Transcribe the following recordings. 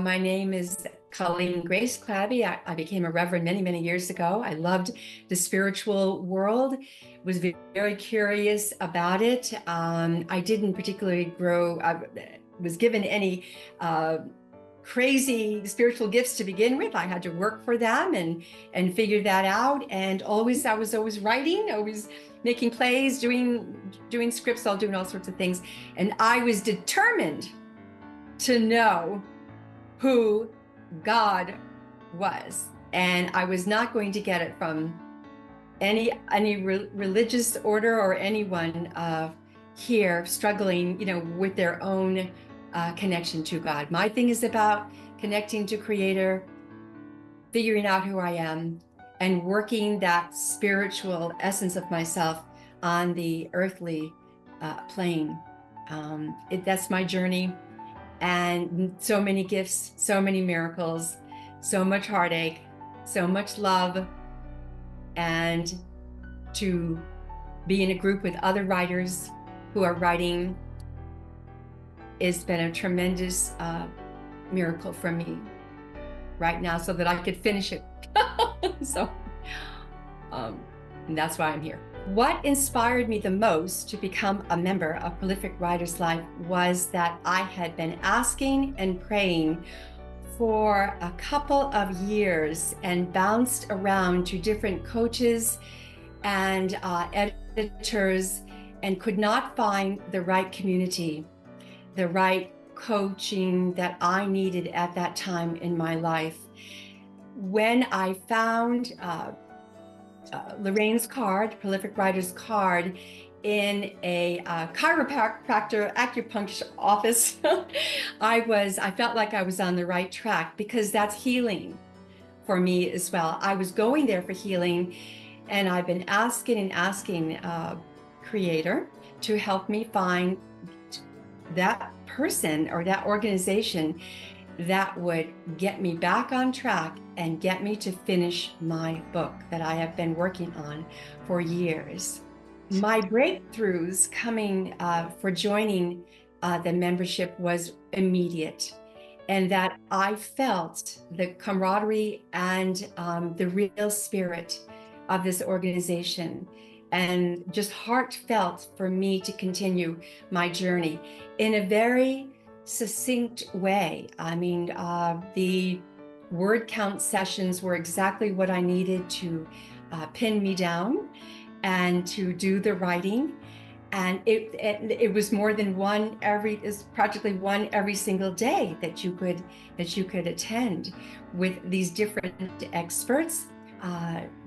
my name is Colleen Clabby. I became a reverend many, many years ago. I loved the spiritual world, was very curious about it. I didn't particularly I was given any crazy spiritual gifts to begin with. I had to work for them and figure that out. And I was always writing, always making plays, doing scripts, doing all sorts of things. And I was determined to know who God was. And I was not going to get it from any religious order or anyone here struggling, with their own connection to God. My thing is about connecting to Creator, figuring out who I am, and working that spiritual essence of myself on the earthly plane. That's my journey. And so many gifts, so many miracles, so much heartache, so much love. And to be in a group with other writers who are writing has been a tremendous miracle for me right now, so that I could finish it. So and that's why I'm here. What inspired me the most to become a member of Prolific Writers Life was that I had been asking and praying for a couple of years and bounced around to different coaches and editors and could not find the right community, the right coaching that I needed at that time in my life. When I found Lorraine's card, Prolific Writer's card, in a chiropractor acupuncture office, I felt like I was on the right track, because that's healing for me as well. I was going there for healing, and I've been asking Creator to help me find that person or that organization that would get me back on track and get me to finish my book that I have been working on for years. My breakthroughs coming for joining the membership was immediate, and that I felt the camaraderie and the real spirit of this organization, and just heartfelt for me to continue my journey in a very succinct way. I mean, the word count sessions were exactly what I needed to pin me down and to do the writing. And it was more than one practically one every single day that you could attend, with these different experts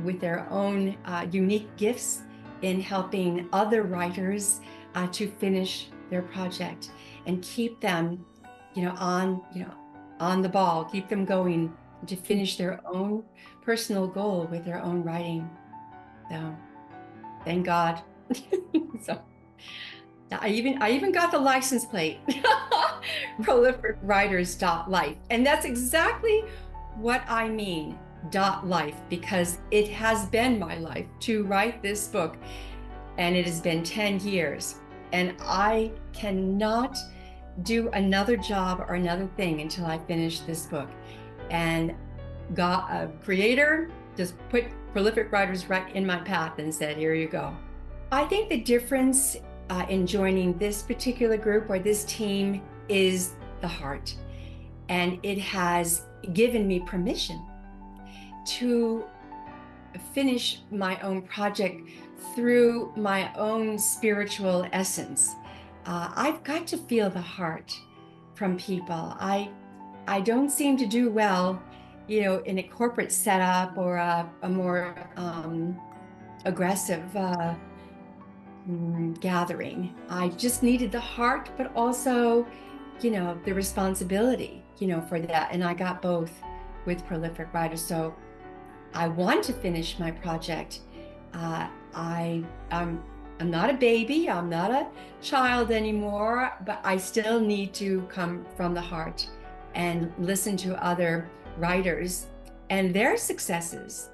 with their own unique gifts in helping other writers to finish their project and keep them, on the ball, keep them going to finish their own personal goal with their own writing. So, thank God. So, I even got the license plate, Prolific Writers Life, and that's exactly what I mean, .life, because it has been my life to write this book, and it has been 10 years, and I cannot do another job or another thing until I finish this book. And God, Creator, just put Prolific Writers right in my path and said, here you go. I think the difference in joining this particular group or this team is the heart. And it has given me permission to finish my own project through my own spiritual essence. I've got to feel the heart from people. I don't seem to do well, in a corporate setup or a more aggressive gathering. I just needed the heart, but also, the responsibility, for that. And I got both with Prolific Writers. So I want to finish my project. I'm not a baby, I'm not a child anymore, but I still need to come from the heart and listen to other writers and their successes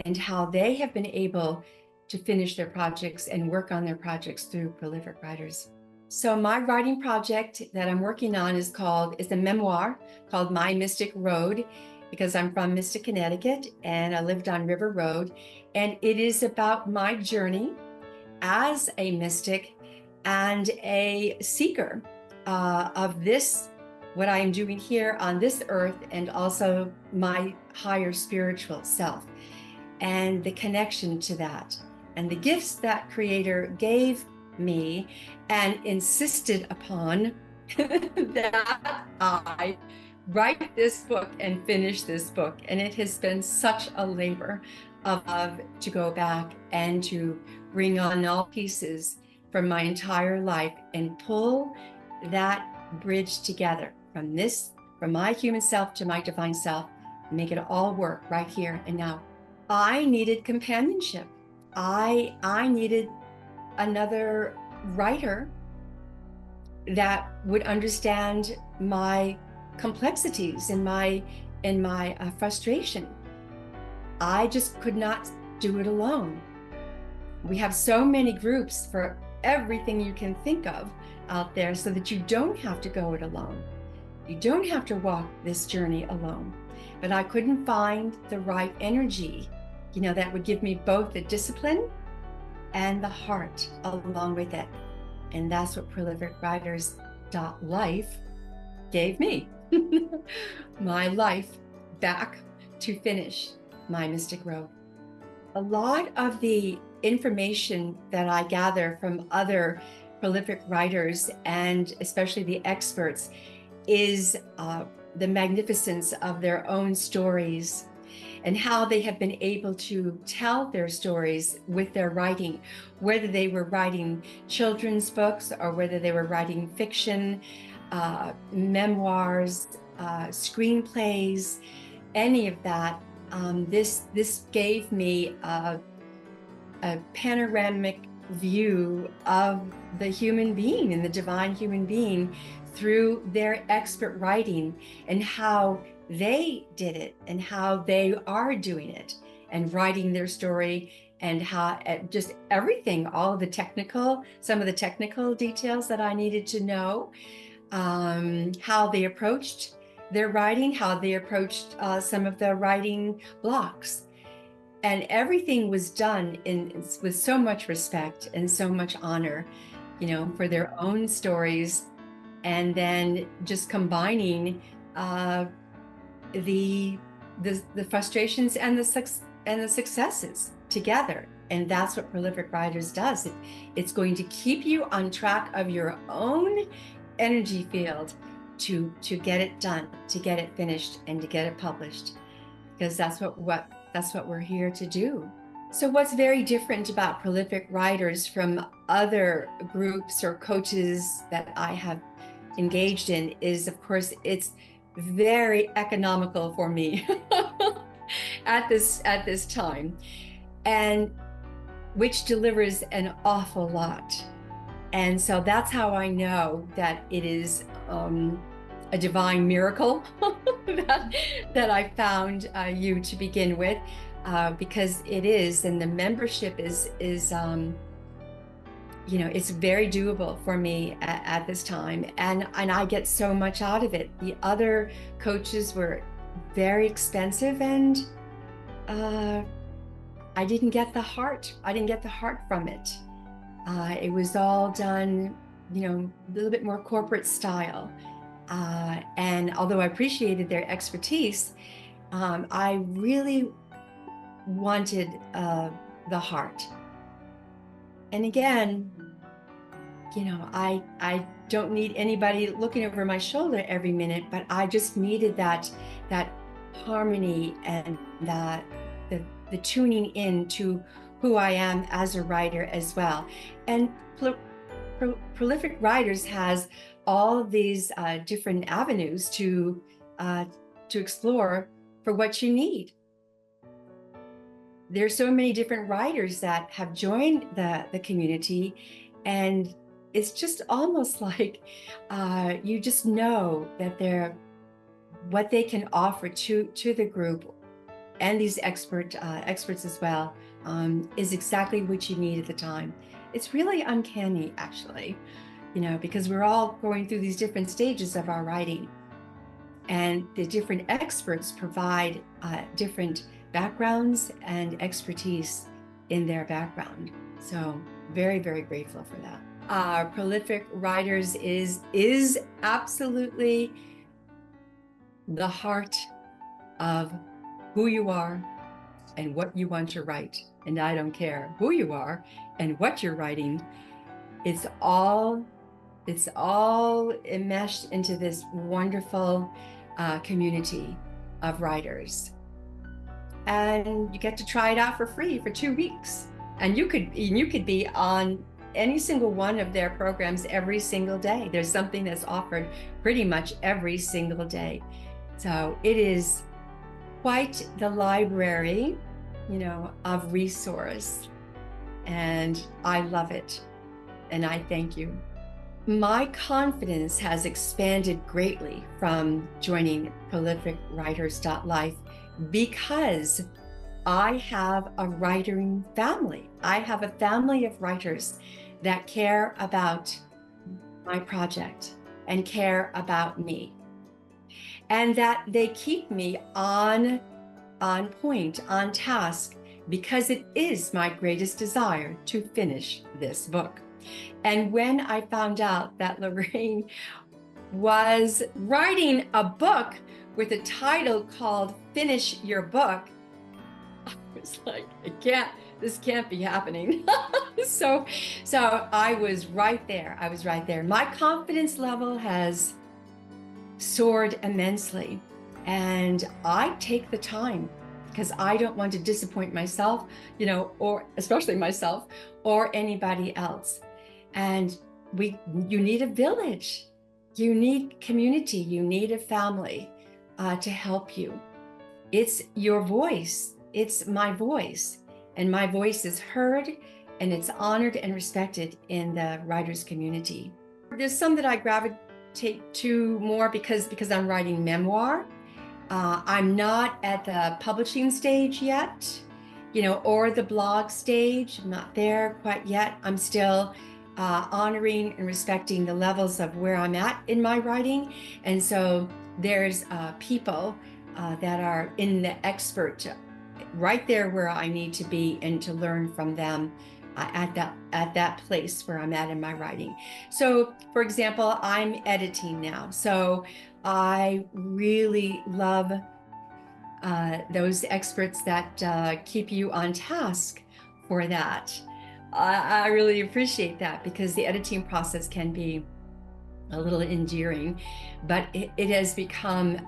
and how they have been able to finish their projects and work on their projects through Prolific Writers. So my writing project that I'm working on is a memoir called My Mystic Road, because I'm from Mystic, Connecticut, and I lived on River Road. And it is about my journey as a mystic and a seeker of this, what I am doing here on this earth, and also my higher spiritual self, and the connection to that, and the gifts that Creator gave me and insisted upon that I write this book and finish this book. And it has been such a labor of to go back and to bring on all pieces from my entire life and pull that bridge together from my human self to my divine self, make it all work right here and now. I needed companionship. I needed another writer that would understand my complexities and my frustration. I just could not do it alone. We have so many groups for everything you can think of out there, so that you don't have to go it alone. You don't have to walk this journey alone. But I couldn't find the right energy, that would give me both the discipline and the heart along with it. And that's what Prolific Writers Life gave me. My life back to finish My Mystic Road. A lot of the information that I gather from other prolific writers, and especially the experts, is the magnificence of their own stories and how they have been able to tell their stories with their writing, whether they were writing children's books or whether they were writing fiction, memoirs, screenplays, any of that. This gave me a panoramic view of the human being and the divine human being through their expert writing, and how they did it and how they are doing it and writing their story, and how just everything, all of some of the technical details that I needed to know, how they approached their writing, how they approached some of the writing blocks. And everything was done with so much respect and so much honor, for their own stories, and then just combining the frustrations and the successes together. And that's what Prolific Writers does. It's going to keep you on track of your own energy field to get it done, to get it finished, and to get it published, because that's what we're here to do. So what's very different about Prolific Writers from other groups or coaches that I have engaged in is, of course, it's very economical for me at this time, and which delivers an awful lot. And so that's how I know that it is a divine miracle that I found you to begin with, because it is, and the membership is it's very doable for me at this time, and I get so much out of it. The other coaches were very expensive, and I didn't get the heart. I didn't get the heart from it. It was all done, a little bit more corporate style. And although I appreciated their expertise, I really wanted the heart. And again, I don't need anybody looking over my shoulder every minute, but I just needed that harmony and the tuning in to who I am as a writer as well. And Prolific Writers has all these different avenues to explore for what you need. There's so many different writers that have joined the community, and it's just almost like you just know that what they can offer to the group and these experts as well is exactly what you need at the time. It's really uncanny, actually. because we're all going through these different stages of our writing. And the different experts provide different backgrounds and expertise in their background. So very, very grateful for that. Prolific Writers is absolutely the heart of who you are and what you want to write. And I don't care who you are and what you're writing. It's all enmeshed into this wonderful community of writers. And you get to try it out for free for 2 weeks. And you could be on any single one of their programs every single day. There's something that's offered pretty much every single day. So it is quite the library, of resource. And I love it. And I thank you. My confidence has expanded greatly from joining prolificwriters.life because I have a writing family. I have a family of writers that care about my project and care about me, and that they keep me on point, on task, because it is my greatest desire to finish this book. And when I found out that Lorraine was writing a book with a title called Finish Your Book, I was like, this can't be happening. So I was right there. My confidence level has soared immensely. And I take the time because I don't want to disappoint myself, or especially myself or anybody else. And you need a village, you need community, you need a family to help you. It's your voice, it's my voice, and my voice is heard and it's honored and respected in the writers community. There's some that I gravitate to more because I'm writing memoir. I'm not at the publishing stage yet, or the blog stage. I'm not there quite yet. I'm still honoring and respecting the levels of where I'm at in my writing. And so there's people that are in the expert right there where I need to be and to learn from them at that place where I'm at in my writing. So for example, I'm editing now. So I really love those experts that keep you on task for that. I really appreciate that because the editing process can be a little endearing, but it has become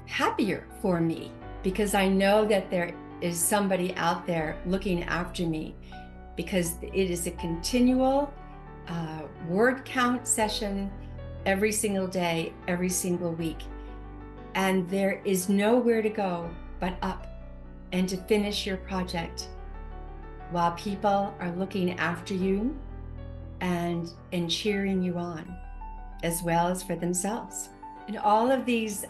happier for me because I know that there is somebody out there looking after me, because it is a continual word count session every single day, every single week. And there is nowhere to go but up and to finish your project while people are looking after you and cheering you on, as well as for themselves. And all of these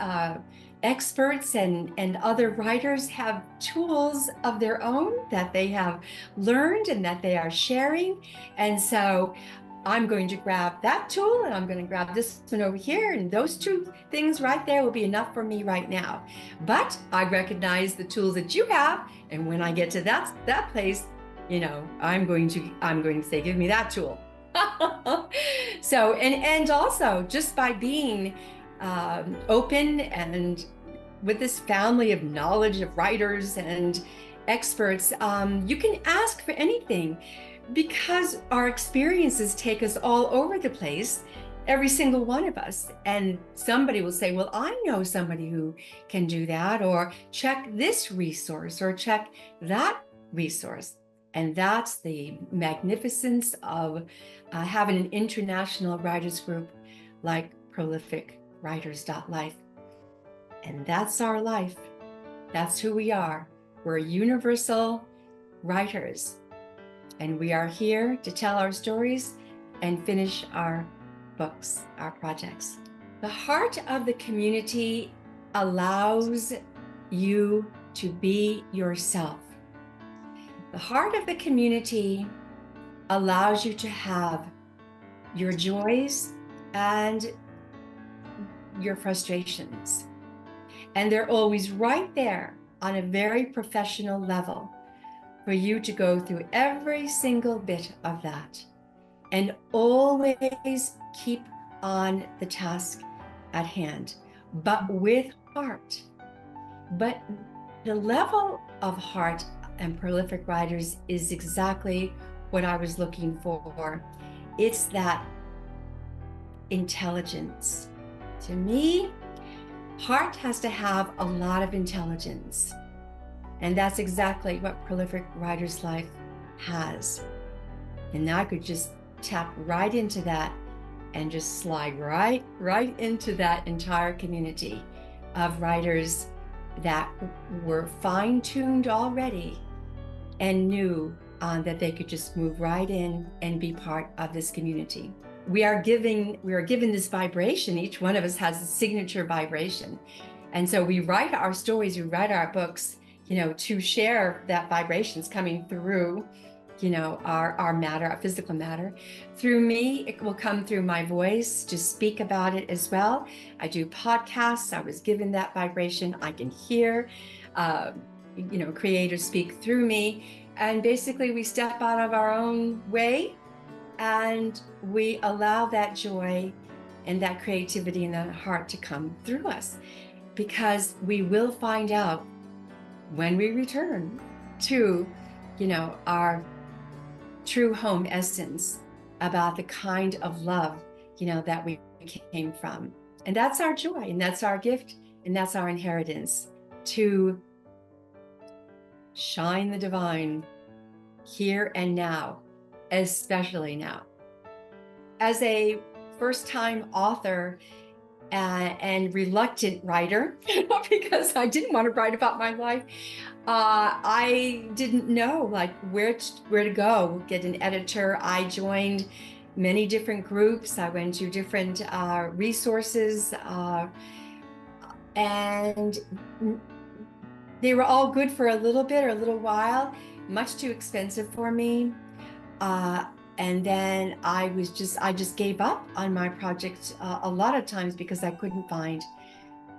experts and other writers have tools of their own that they have learned and that they are sharing. And so I'm going to grab that tool and I'm going to grab this one over here, and those two things right there will be enough for me right now. But I recognize the tools that you have, and when I get to that place, I'm going to say, give me that tool. So and also just by being open and with this family of knowledge of writers and experts, you can ask for anything, because our experiences take us all over the place, every single one of us. And somebody will say, well, I know somebody who can do that, or check this resource, or check that resource. And that's the magnificence of having an international writers group like prolificwriters.life. And that's our life. That's who we are. We're universal writers. And we are here to tell our stories and finish our books, our projects. The heart of the community allows you to be yourself. The heart of the community allows you to have your joys and your frustrations. And they're always right there on a very professional level for you to go through every single bit of that and always keep on the task at hand, but with heart. But the level of heart and prolific writers is exactly what I was looking for. It's that intelligence. To me, heart has to have a lot of intelligence. And that's exactly what prolific writer's life has. And I could just tap right into that and just slide right into that entire community of writers that were fine-tuned already and knew that they could just move right in and be part of this community. We are given this vibration. Each one of us has a signature vibration. And so we write our stories, we write our books, to share that vibrations coming through, our matter, our physical matter. Through me, it will come through my voice to speak about it as well. I do podcasts. I was given that vibration. I can hear, creators speak through me. And basically we step out of our own way and we allow that joy and that creativity and that heart to come through us, because we will find out when we return to, our true home essence about the kind of love, that we came from. And that's our joy, and that's our gift, and that's our inheritance, to shine the divine here and now, especially now. As a first-time author and reluctant writer, because I didn't want to write about my life, I didn't know where to go, get an editor. I joined many different groups. I went to different resources, and they were all good for a little bit or a little while, much too expensive for me. And then I just gave up on my project a lot of times because I couldn't find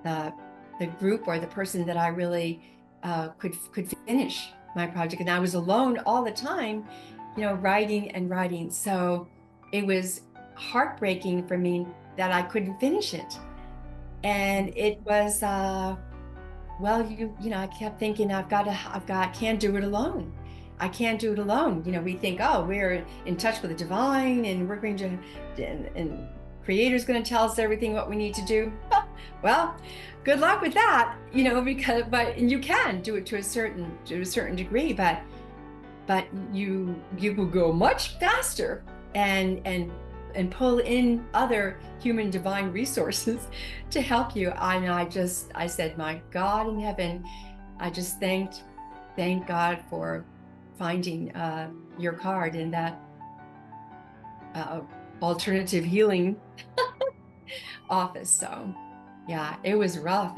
the group or the person that I really could finish my project. And I was alone all the time, writing and writing. So it was heartbreaking for me that I couldn't finish it. And it was, I kept thinking, I can't do it alone. I can't do it alone. We think, oh, we're in touch with the divine and we're going to, and creator's going to tell us everything what we need to do. Well, good luck with that, but you can do it to a certain degree, but you will go much faster and pull in other human divine resources to help you. And I said, my God in heaven, I just thank God for finding your card in that alternative healing office. So yeah, it was rough.